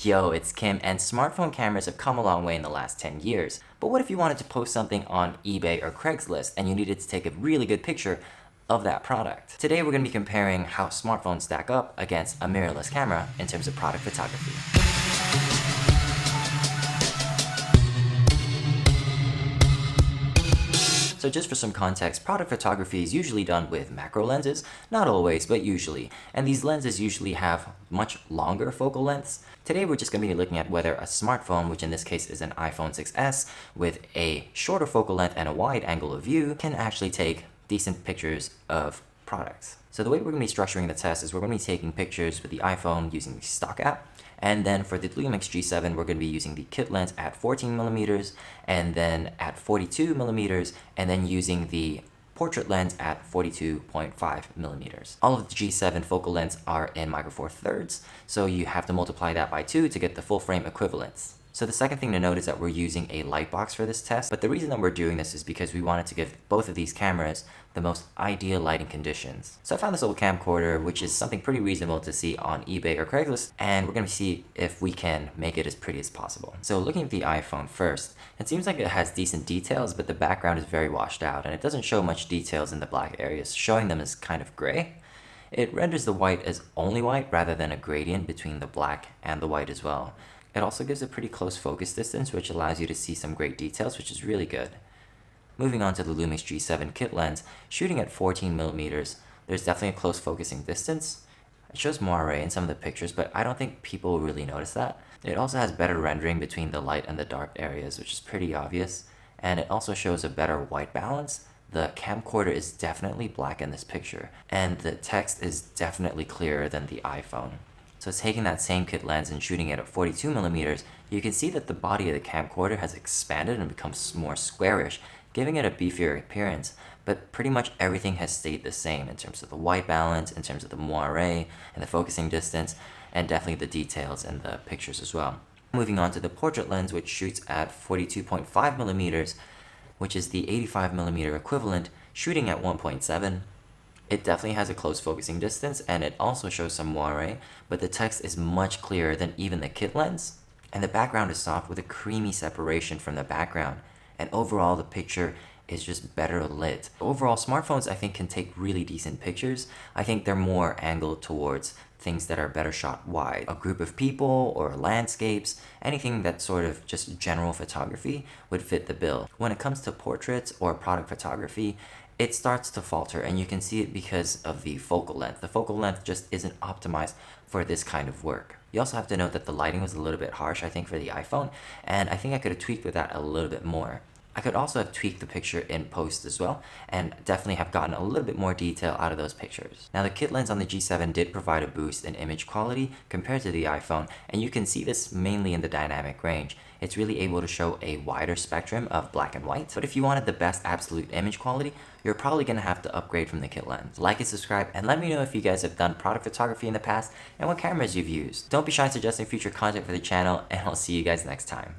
Yo, it's Kim, and smartphone cameras have come a long way in the last 10 years. But what if you wanted to post something on eBay or Craigslist and you needed to take a really good picture of that product? Today we're going to be comparing how smartphones stack up against a mirrorless camera in terms of product photography. So just for some context, product photography is usually done with macro lenses, not always, but usually. And these lenses usually have much longer focal lengths. Today we're just going to be looking at whether a smartphone, which in this case is an iPhone 6s, with a shorter focal length and a wide angle of view, can actually take decent pictures of products. So the way we're going to be structuring the test is we're going to be taking pictures with the iPhone using the stock app. And then for the Lumix G7, we're going to be using the kit lens at 14mm, and then at 42mm, and then using the portrait lens at 42.5mm. All of the G7 focal lengths are in micro four thirds, so you have to multiply that by 2 to get the full frame equivalence. So the second thing to note is that we're using a light box for this test, but the reason that we're doing this is because we wanted to give both of these cameras the most ideal lighting conditions. So I found this old camcorder, which is something pretty reasonable to see on eBay or Craigslist, and we're going to see if we can make it as pretty as possible. So looking at the iPhone first, it seems like it has decent details, but the background is very washed out, and it doesn't show much details in the black areas, showing them as kind of gray. It renders the white as only white rather than a gradient between the black and the white as well. It also gives a pretty close focus distance, which allows you to see some great details, which is really good. Moving on to the Lumix G7 kit lens, shooting at 14mm, there's definitely a close focusing distance. It shows moire in some of the pictures, but I don't think people really notice that. It also has better rendering between the light and the dark areas, which is pretty obvious. And it also shows a better white balance. The camcorder is definitely black in this picture, and the text is definitely clearer than the iPhone. So taking that same kit lens and shooting it at 42mm, you can see that the body of the camcorder has expanded and becomes more squarish, giving it a beefier appearance, but pretty much everything has stayed the same in terms of the white balance, in terms of the moire and the focusing distance, and definitely the details in the pictures as well. Moving on to the portrait lens, which shoots at 42.5mm, which is the 85mm equivalent, shooting at 1.7. It definitely has a close focusing distance, and it also shows some moire, but the text is much clearer than even the kit lens. And the background is soft with a creamy separation from the background. And overall, the picture is just better lit. Overall, smartphones, I think, can take really decent pictures. I think they're more angled towards things that are better shot wide. A group of people or landscapes, anything that's sort of just general photography would fit the bill. When it comes to portraits or product photography, it starts to falter, and you can see it because of the focal length. The focal length just isn't optimized for this kind of work. You also have to note that the lighting was a little bit harsh, I think, for the iPhone, and I think I could have tweaked with that a little bit more. I could also have tweaked the picture in post as well, and definitely have gotten a little bit more detail out of those pictures. Now, the kit lens on the G7 did provide a boost in image quality compared to the iPhone, and you can see this mainly in the dynamic range. It's really able to show a wider spectrum of black and white, but if you wanted the best absolute image quality, you're probably going to have to upgrade from the kit lens. Like and subscribe, and let me know if you guys have done product photography in the past and what cameras you've used. Don't be shy in suggesting future content for the channel, and I'll see you guys next time.